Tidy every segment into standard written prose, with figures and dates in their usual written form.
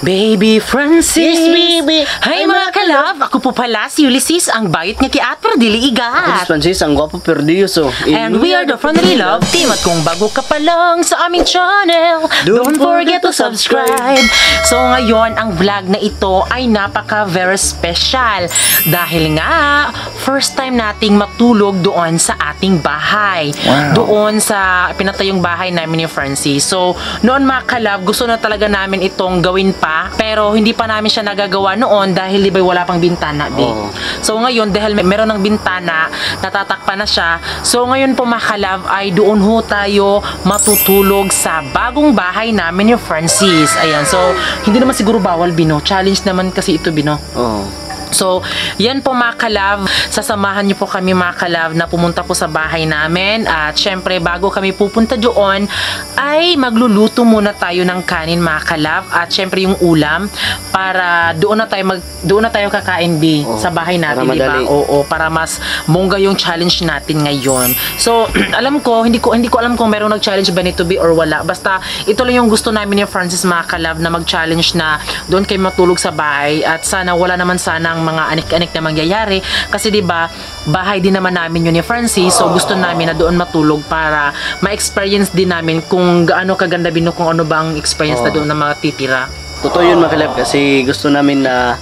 Baby Francis! Yes, baby! Hi mga kalab! Ako po pala si Ulysses, ang bayot nga kiat pero dili igat. Francis, ang gwapo perdioso. And we are the Friendly Love Team. At kung bago ka pa lang sa aming channel, don't forget to subscribe. So ngayon, ang vlog na ito ay napaka very special. Dahil nga, first time nating matulog doon sa ating bahay. Wow. Doon sa pinatayong bahay namin ni Francis. So noon mga kalab, gusto na talaga namin itong gawin pa. Pero hindi pa namin siya nagagawa noon dahil di ba wala pang bintana, babe. Oh. So ngayon, dahil meron ng bintana, natatakpan na siya. So ngayon po mga kalab, ay doon ho tayo matutulog sa bagong bahay namin ni Francis. Ayan, so hindi naman siguro bawal, Bino. Challenge naman kasi ito, Bino. Oh. So, yan po mga kalab, sasamahan niyo po kami mga kalab na pumunta po sa bahay namin. At syempre, bago kami pupunta doon, ay magluluto muna tayo ng kanin mga kalab. At syempre yung ulam, para doon na tayo kakain, B, sa bahay natin, di ba? Oo, para mas mongga yung challenge natin ngayon. So, alam ko, hindi ko alam kung merong nag-challenge ba nito, B, or wala. Basta, ito lang yung gusto namin ni Francis mga kalab na mag-challenge na doon kayo matulog sa bahay. At sana, wala naman sana mga anik-anik na mangyayari kasi 'di ba bahay din naman namin yun ni Francis, so gusto namin na doon matulog para ma-experience din namin kung gaano kaganda, Bino, kung ano ba ang experience na doon na matitira. Totoo yun mga kalab, kasi gusto namin na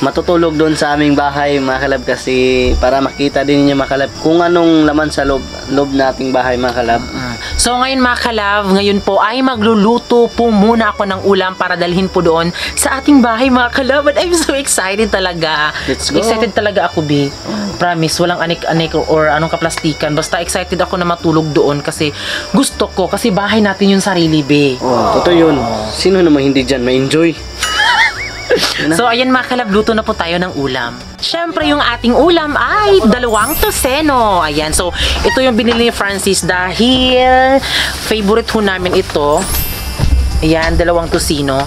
matutulog doon sa aming bahay mga kalab, kasi para makita din niyo mga kalab kung anong laman sa loob nating bahay mga kalab. So ngayon mga kalab, ngayon po ay magluluto po muna ako ng ulam para dalhin po doon sa ating bahay mga kalab. But I'm so excited talaga. Let's go. Excited talaga ako, B. Promise, walang anik-anik or anong kaplastikan. Basta excited ako na matulog doon kasi gusto ko, kasi bahay natin yung sarili, B. Oh, totoo yun. Sino naman hindi dyan ma-enjoy? So ayan mga kalab, luto na po tayo ng ulam. Syempre yung ating ulam ay 2 toseno. Ayan, so ito yung binili ni Francis dahil favorite ho namin ito. Ayan, 2 tosino.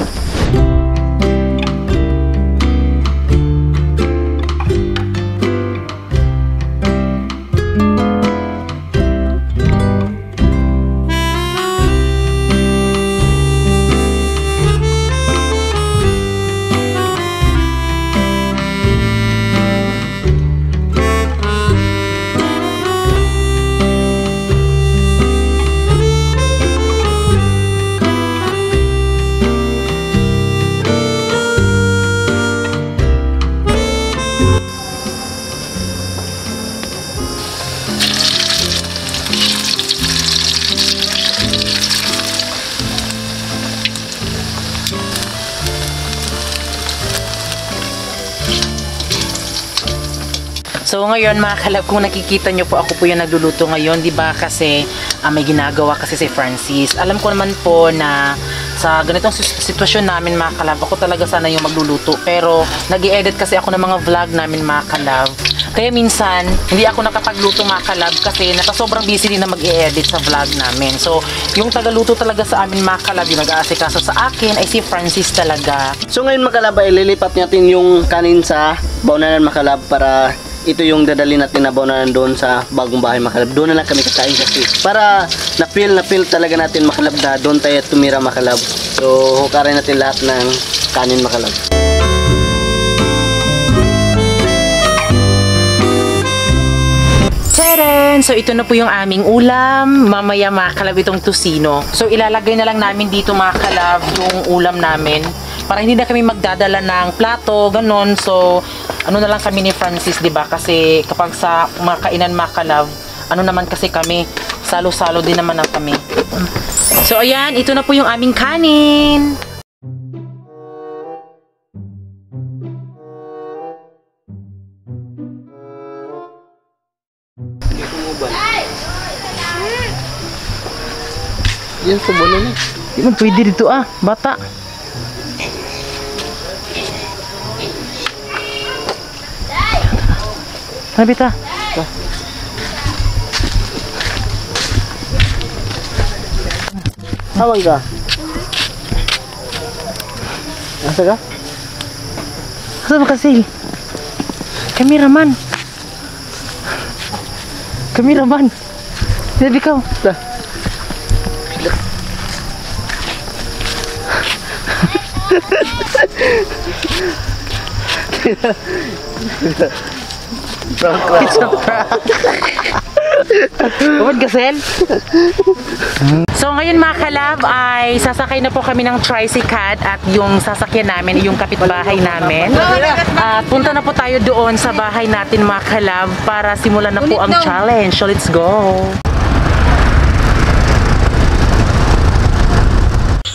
So ngayon mga kalab, kung nakikita nyo po, ako po yung nagluluto ngayon, di ba? Kasi may ginagawa kasi si Francis. Alam ko naman po na sa ganitong sitwasyon namin mga kalab, ako talaga sana yung magluluto. Pero nag-i-edit kasi ako ng mga vlog namin mga kalab. Kaya minsan, hindi ako nakapagluto mga kalab kasi sobrang busy din na mag-i-edit sa vlog namin. So, yung tagaluto talaga sa amin mga kalab, yung nag-aasikaso sa akin ay si Francis talaga. So ngayon mga kalab, ay lilipat natin yung kanin sa baunanan mga kalab para ito yung dadali natin na baunanan doon sa bagong bahay mga kalab. Doon na lang kami kakain kasi para na-feel talaga natin mga kalab na doon tayo tumira mga kalab. So hukarin natin lahat ng kanin mga kalab. Tadaan! So ito na po yung aming ulam. Mamaya mga kalab itong tosino. So ilalagay na lang namin dito mga kalab yung ulam namin para hindi na kami magdadala ng plato, ganon. So ano na lang kami ni Francis, di ba? Kasi kapag sa mga kainan mga kalab, ano naman kasi kami, salo-salo din naman ang kami. So ayan, ito na po yung aming kanin. Yan po bola na. Di man pwede dito bata. Sabi ta. Tawag ka. Asa ka? Asa ba kasi? Kameraman. Sabi ka. It's a prank. Huwag gasel. So ngayon mga kalab ay sasakay na po kami ng tricycle at yung sasakyan namin, yung kapitbahay namin. At punta na po tayo doon sa bahay natin mga kalab para simulan na po ang challenge. So let's go!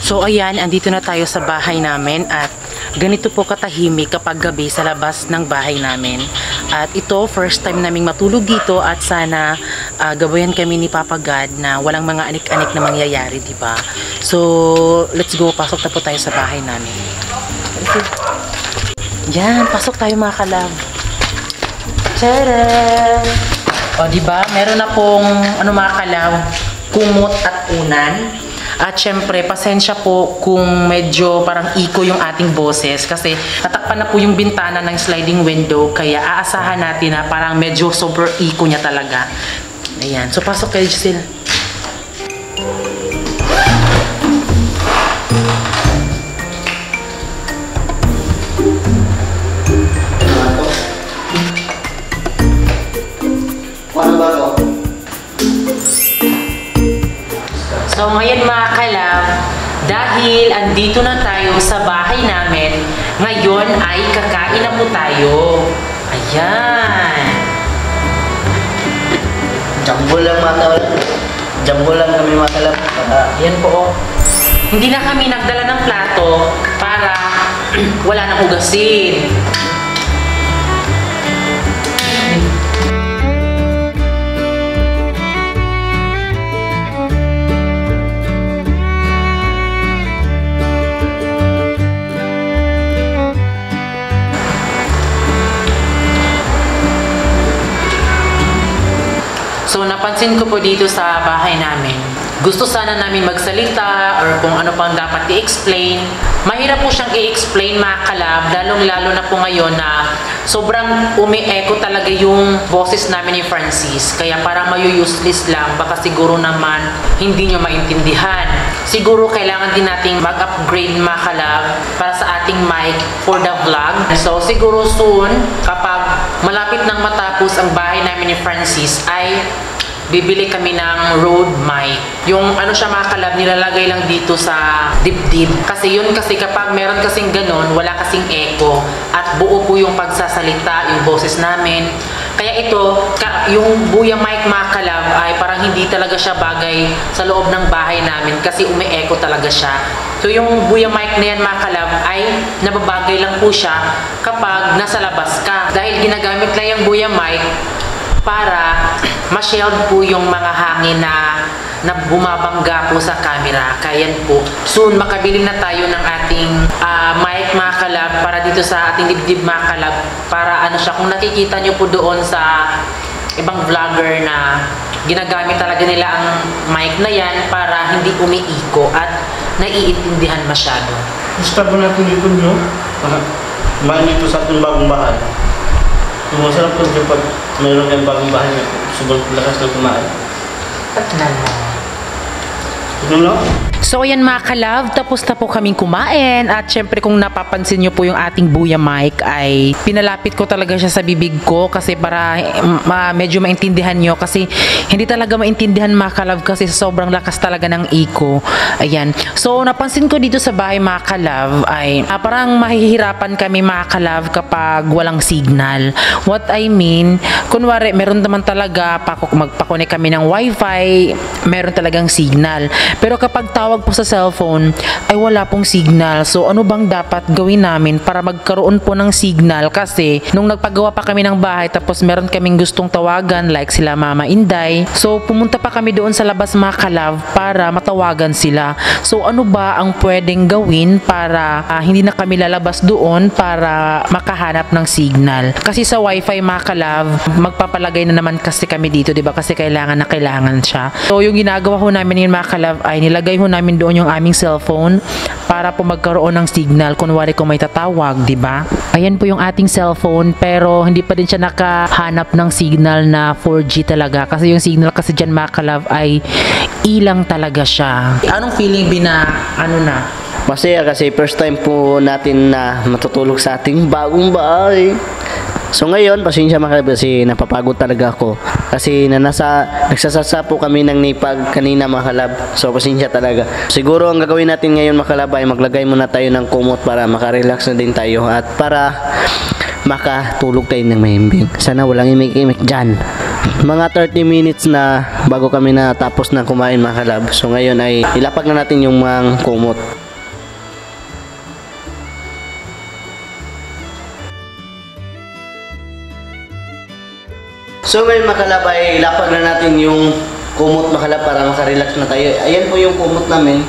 So ayan, andito na tayo sa bahay namin at ganito po katahimik kapag gabi sa labas ng bahay namin. At ito, first time naming matulog dito at sana gabayan kami ni Papa God na walang mga anik-anik na mangyayari, di ba? So, let's go. Pasok na po tayo sa bahay namin. Yan, pasok tayo mga kalab. Tcharam! O, di ba? Meron na pong, mga kalab, kumot at unan. At syempre, pasensya po kung medyo parang iko yung ating boses kasi natakpan na po yung bintana ng sliding window kaya aasahan natin na parang medyo super iko niya talaga. Ayan. So, pasok kayo, Giselle. So ngayon mga kalab, dahil andito na tayo sa bahay namin, ngayon ay kakain na po tayo. Ayan. Jumbo lang mga kalab. Jumbo lang kami mga kalab. Ayan po. Hindi na kami nagdala ng plato para wala nang hugasin. So, napansin ko po dito sa bahay namin, gusto sana namin magsalita or kung ano pang dapat i-explain. Mahirap po siyang i-explain mga kalab, lalong-lalo na po ngayon na sobrang umi-echo talaga yung boses namin ni Francis. Kaya parang mayu-useless lang, baka siguro naman hindi nyo maintindihan. Siguro kailangan din nating mag-upgrade mga kalab para sa ating mic for the vlog. So, siguro soon, kapag malapit nang matapos ang bahay namin ni Francis, ay bibili kami ng Rode mic. Yung siya mga kalab, nilalagay lang dito sa dibdib. Kasi yun kasi kapag meron kasing ganon, wala kasing echo. At buo po yung pagsasalita, yung boses namin. Kaya ito, yung Buya mic mga kalab ay parang hindi talaga siya bagay sa loob ng bahay namin kasi umi-echo talaga siya. So yung Buya mic na yan mga kalab ay nababagay lang po siya kapag nasa labas ka. Dahil ginagamit lang yung Buya mic para ma-shield po yung mga hangin na bumabangga po sa camera. Kaya po, soon makabili na tayo ng ating mic mga kalab para dito sa ating dibdib mga kalab. Para siya, kung nakikita nyo po doon sa ibang vlogger na ginagamit talaga nila ang mic na yan para hindi umiiko at naiintindihan masyado. Gusto po natin dito nyo. Kumain dito sa ating bagong bahay. Masarap po dyan pag mayroon kayong bagong bahay na sobrang lakas na kumain. At naman. Tignan mo? So ayan mga kalab, tapos na po kaming kumain at syempre kung napapansin nyo po yung ating Buya mic ay pinalapit ko talaga siya sa bibig ko kasi para medyo maintindihan nyo kasi hindi talaga maintindihan mga kalab kasi sobrang lakas talaga ng echo. Ayan. So napansin ko dito sa bahay mga kalab ay parang mahihirapan kami mga kalab kapag walang signal. What I mean, kunwari meron naman talaga magpakonek kami ng wifi, meron talagang signal. Pero kapag tawag po sa cellphone ay wala pong signal. So ano bang dapat gawin namin para magkaroon po ng signal? Kasi nung nagpagawa pa kami ng bahay tapos meron kaming gustong tawagan like sila Mama Inday. So pumunta pa kami doon sa labas mga kalab para matawagan sila. So ano ba ang pwedeng gawin para hindi na kami lalabas doon para makahanap ng signal? Kasi sa wifi mga kalab, magpapalagay na naman kasi kami dito, 'di ba? Kasi kailangan siya. So yung ginagawa ho namin yung mga kalab ay nilagay ho namin doon yung aming cellphone para po magkaroon ng signal kunwari kung may tatawag, di ba? Ayan po yung ating cellphone pero hindi pa din siya nakahanap ng signal na 4G talaga kasi yung signal kasi dyan mga kalab ay ilang talaga siya. Anong feeling Masaya kasi first time po natin na matutulog sa ating bagong bahay. So ngayon, pasensya mga kalab kasi napapagod talaga ako. Kasi nagsasasa po kami ng nipag kanina mga kalab. So pasensya talaga. Siguro ang gagawin natin ngayon mga kalab ay maglagay muna tayo ng kumot para makarelax na din tayo. At para makatulog tayo ng mahimbing. Sana walang imik-imik dyan. Mga 30 minutes na bago kami natapos na kumain mga kalab. So ngayon ay ilapag na natin yung mga kumot. So ngayon mga kalab ay ilapag na natin yung kumot mga kalab para makarelax na tayo. Ayan po yung kumot namin.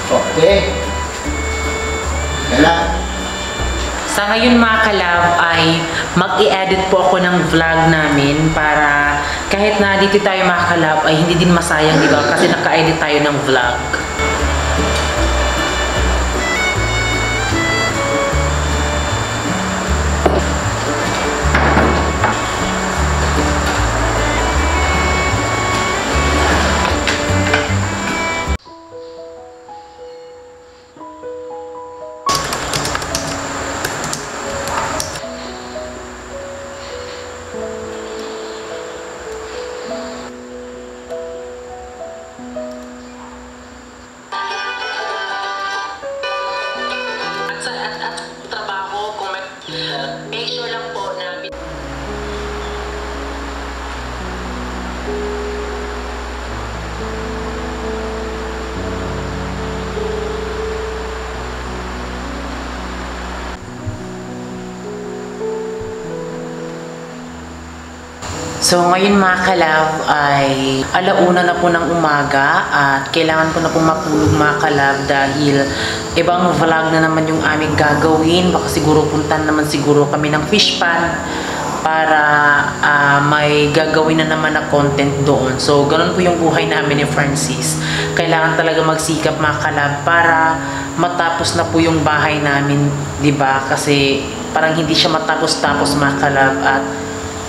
Okay. Yan na. Sa ngayon mga kalab ay mag-i-edit po ako ng vlog namin para kahit na dito tayo mga kalab ay hindi din masayang, di ba? Kasi naka-edit tayo ng vlog. At trabaho, kung make sure lang po na So ngayon mga kalab ay alauna na po ng umaga at kailangan ko na pong matulog mga kalab dahil ibang vlog na naman yung aming gagawin. Baka siguro puntan naman siguro kami ng fish pan para may gagawin na naman na content doon. So ganun po yung buhay namin ni Francis. Kailangan talaga magsikap mga kalab para matapos na po yung bahay namin, 'di ba? Kasi parang hindi siya matapos-tapos mga kalab at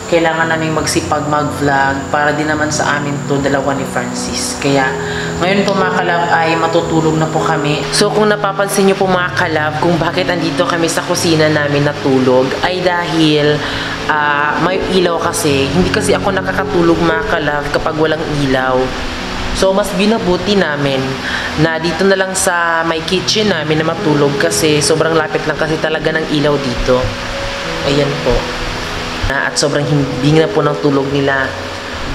kailangan namin magsipag mag-vlog para din naman sa amin to dalawa ni Francis. Kaya ngayon po mga kalab ay matutulog na po kami. So kung napapansin nyo po mga kalab kung bakit andito kami sa kusina namin natulog ay dahil may ilaw kasi. Hindi kasi ako nakakatulog mga kalab kapag walang ilaw. So mas binabuti namin na dito na lang sa may kitchen namin na matulog kasi sobrang lapit lang kasi talaga ng ilaw dito. Ayan po. At sobrang hindi na po ng tulog nila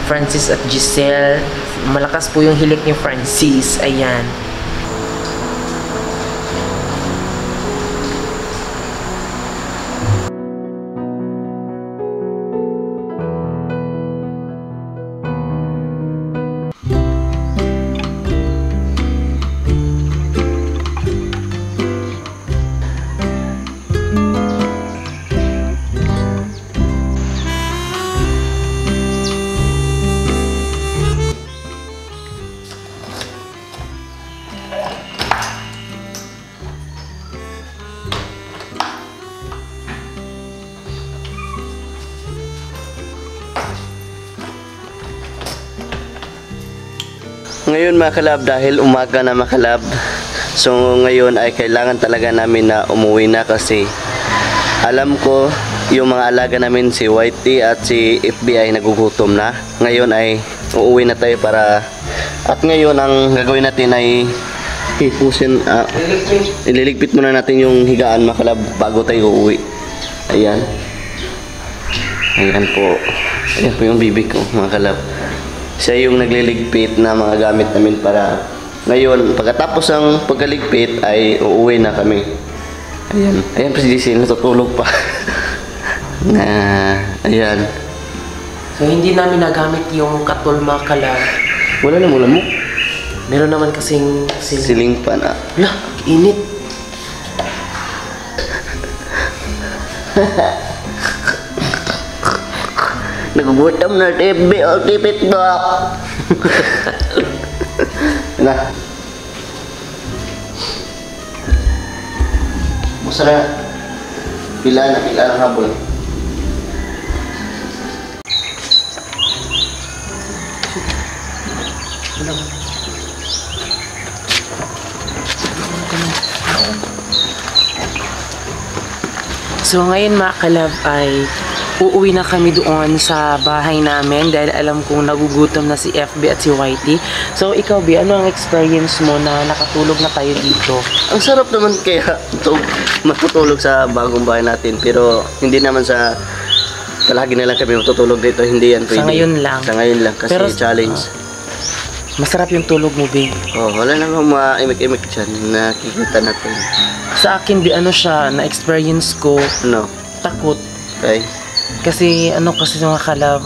Francis at Giselle. Malakas po yung hilik ni Francis. Ayan. Ngayon mga kalab, dahil umaga na mga kalab, so ngayon ay kailangan talaga namin na umuwi na kasi alam ko yung mga alaga namin si Whitey at si FBI nagugutom na. Ngayon ay uuwi na tayo para at ngayon ang gagawin natin ay ililigpit muna natin yung higaan mga kalab bago tayo uuwi. Ayan. Ayan po. Ayan po yung bibig ko mga kalab. Siya yung nagliligpit na mga gamit namin para ngayon, pagkatapos ng pagkaligpit ay uuwi na kami. Ayan. Ayan pa si Giselle, natutulog pa. Ayan. So hindi namin nagamit yung katol mga kalab. Wala na mula mo. Meron naman kasing Siling pan ah. Lah, init. Nagugutom na TV o tipit dok. Na. Musta na? Pila ng habol. So ngayon mga kalab ay uuwi na kami doon sa bahay namin dahil alam kong nagugutom na si FB at si Whitey. So ikaw B, ano ang experience mo na nakatulog na tayo dito? Ang sarap naman kaya matutulog sa bagong bahay natin, pero hindi naman sa palagi na lang kami matutulog dito, hindi yan pwede. Sa ngayon lang. Sa ngayon lang kasi Pero, challenge. Masarap yung tulog mo B. Oh, wala nang maimik-imik dyan, nakikita natin. Sa akin B, ano siya, na-experience ko, No, takot. okay. Kasi kasi mga kalab,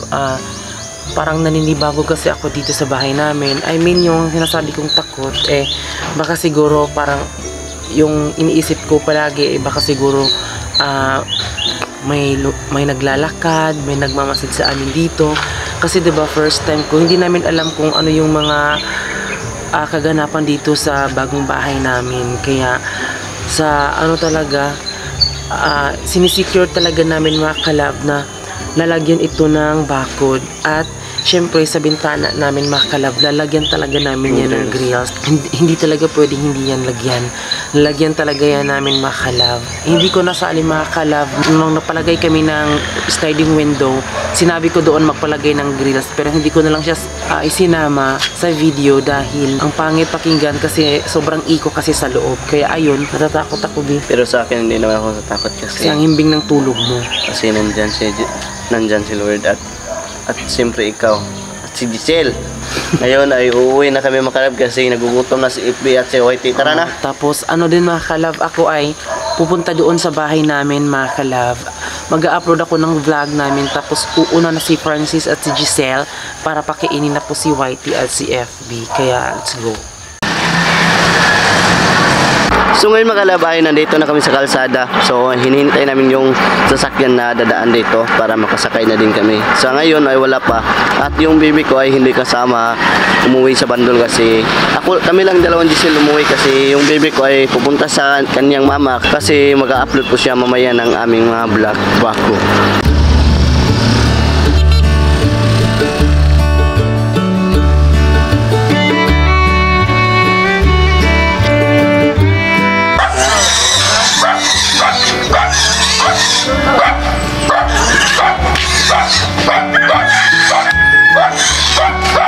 parang naninibago kasi ako dito sa bahay namin. I mean, yung sinasabi kong takot, baka siguro parang yung iniisip ko palagi, baka siguro may naglalakad, may nagmamasid sa amin dito. Kasi 'di ba first time ko, hindi namin alam kung ano yung mga kaganapan dito sa bagong bahay namin. Kaya sa talaga, sinisecure talaga namin mga kalab na lalagyan ito ng bakod. At syempre sa bintana namin mga kalab, lalagyan talaga namin yan ng grills. Hindi talaga pwedeng hindi yan lagyan. Lalagyan talaga yan namin mga kalab. Hindi ko nasali mga kalab, nung napalagay kami ng sliding window, sinabi ko doon magpalagay ng grills, pero hindi ko na lang siya isinama sa video dahil ang pangit pakinggan kasi sobrang iko kasi sa loob. Kaya ayun, natatakot ako din. Pero sa akin hindi naman ako natakot Kasi kasi ang himbing ng tulog mo. nandyan si Lord at siyempre ikaw at si Giselle. Ngayon ay uuwi na kami mga kalab kasi nagugutom na si FB at si Whitey. Tara na. Tapos din mga kalab, ako ay pupunta doon sa bahay namin mga kalab. Mag-upload ako ng vlog namin, tapos uuna na si Francis at si Giselle para pakiinin na po si Whitey at si FB. Kaya let's go. So ngayon mga kalab ay nandito na kami sa kalsada. So hinihintay namin yung sasakyan na dadaan dito para makasakay na din kami. Sa ngayon ay wala pa. At yung baby ko ay hindi kasama umuwi sa Bandol kasi kami lang dalawang Giselle umuwi kasi yung baby ko ay pupunta sa kanyang mama kasi mag-upload po siya mamaya ng aming mga vlog bago.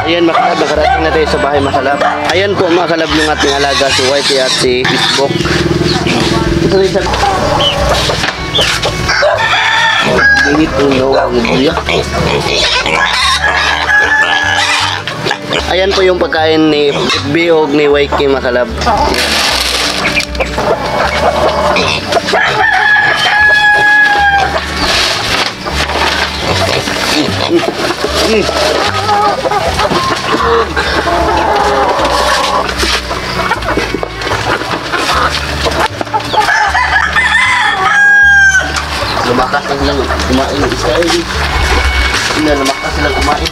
Ayan mga kalab, nakarating na tayo sa bahay mga kalab. Ayan po mga kalab yung ating alaga, si Whitey at si Facebook. Ayan po yung pagkain ni Biog ni Whitey mga kalab. Lumakas na silang kumain. Lumakas silang kumain.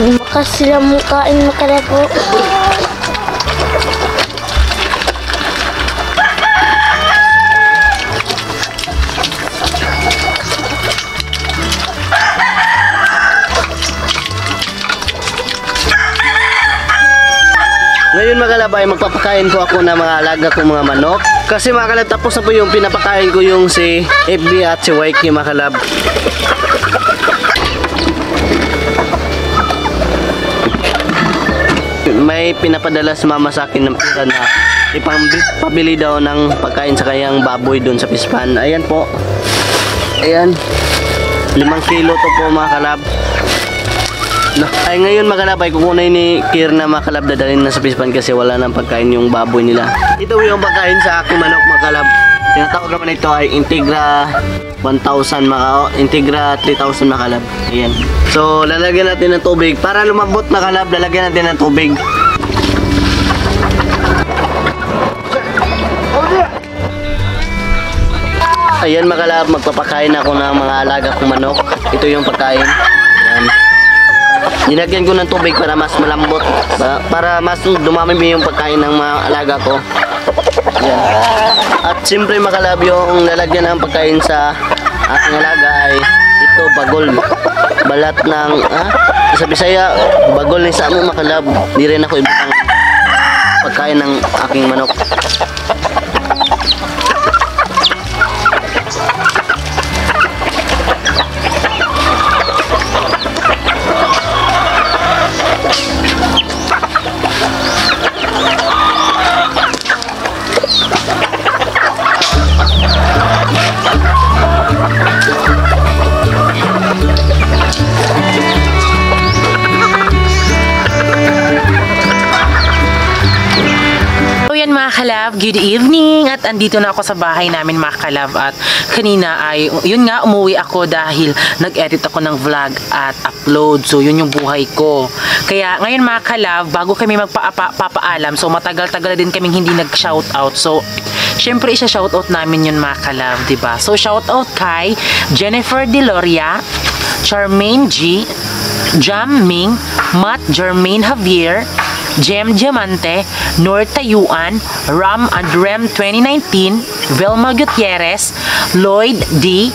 Lumakas sila mukhain makalabo. Ngayon mga kalab ay magpapakain po ako ng mga alaga kong mga manok. Kasi mga kalab, tapos na po yung pinapakain ko yung si FB at si Whitey mga kalab. May pinapadala si mama sa akin ng pera na ipambili daw ng pagkain sa kanyang baboy doon sa pispan. Ayan po. Ayan. 5 kilo to po mga kalab. Ay ngayon mga kalab ay kukunin ni Kir na mga kalab, dadalhin na sa pispan kasi wala nang pagkain yung baboy nila. Ito yung pagkain sa aking manok mga kalab. Tinatawag naman ito ay Integra 1,000 Integra 3,000 mga kalab. Ayan. So lalagyan natin ng tubig para lumambot mga kalab, lalagyan natin ng tubig. Ayan mga kalab, magpapakain ako ng mga alaga kong manok. Ito yung pagkain. Ayan. Nilagyan ko ng tubig para mas malambot, para mas dumami yung pagkain ng mga alaga ko. Yan. At siyempre mga kalab, yung nalagyan ng pagkain sa aking alaga ay ito, bagol. Balat ng, sa Bisaya, bagol ni sa amin mga kalab. Di rin ako ibang pagkain ng aking manok. good evening! At andito na ako sa bahay namin mga kalab. At kanina ay, yun nga, umuwi ako dahil nag-edit ako ng vlog at upload. So, yun yung buhay ko. Kaya ngayon mga kalab, bago kami magpapaalam, so matagal-tagal din kaming hindi nag-shoutout. So, syempre isa-shoutout namin yun mga kalab, diba? So, shoutout kay Jennifer Deloria, Charmaine G, Jam Ming, Matt Jermaine Javier, Jem Diamante, Nor Tayuan, Ram and Rem 2019, Velma Gutierrez, Lloyd D,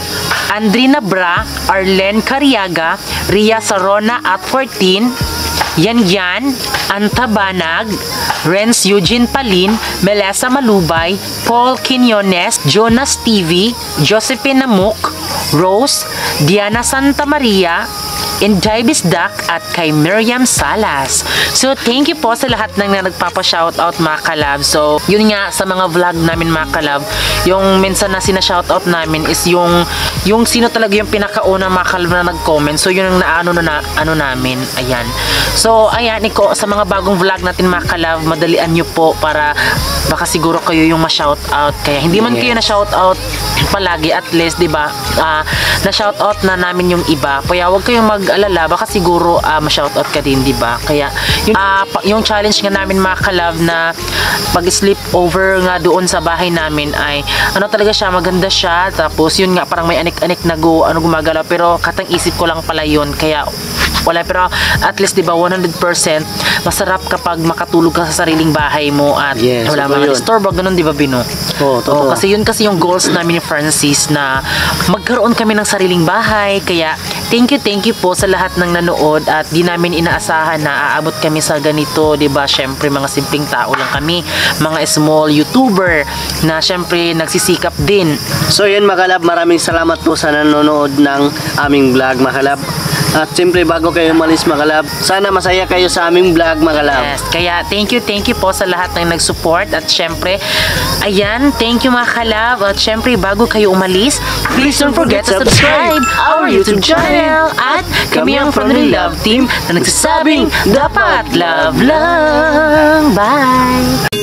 Andrina Bra, Arlen Cariaga, Ria Sarona at 14, Yan, Antabanag, Renz Eugene Palin, Melissa Malubay, Paul Quinones, Jonas TV, Josephine Namuk, Rose, Diana Santa Maria, Inday Bisdak at kay Miriam Salas. So, thank you po sa lahat ng nagpapa-shoutout mga kalab. So, yun nga sa mga vlog namin mga kalab, yung minsan na sina-shoutout namin is yung sino talaga yung pinakauna mga kalab na nag-comment. So, yun ang ano namin. Ayan. So, ayan, sa mga bagong vlog natin mga kalab, madalian nyo po para baka siguro kayo yung ma-shoutout. Kaya hindi man kayo na-shoutout palagi, at least, diba, na-shoutout na namin yung iba. Kaya huwag kayong mag-alala, baka siguro ma-shoutout ka din, diba? Kaya yung challenge nga namin mga kalab na pag-sleep over nga doon sa bahay namin ay ano talaga siya, maganda siya. Tapos yun nga, parang may anik-anik na gumagalaw, pero katang isip ko lang pala yun. Kaya wala, pero at least diba 100% masarap kapag makatulog ka sa sariling bahay mo at wala mga disturb, ganun diba Bino? Oo, kasi yun kasi yung goals namin ni Francis na magkaroon kami ng sariling bahay. Kaya thank you po sa lahat ng nanood at di namin inaasahan na aabot kami sa ganito, diba? Syempre mga simpleng tao lang kami, mga small YouTuber na syempre nagsisikap din. So yun mga kalab, maraming salamat po sa nanonood ng aming vlog mga kalab. At siyempre bago kayo umalis mga kalab, sana masaya kayo sa aming vlog mga kalab. Yes, kaya thank you po sa lahat ng nag-support. At syempre, ayan, thank you mga kalab. At syempre bago kayo umalis, please don't forget to subscribe our YouTube channel. At kami ang Family Love Team na nagsasabing dapat love lang. Bye!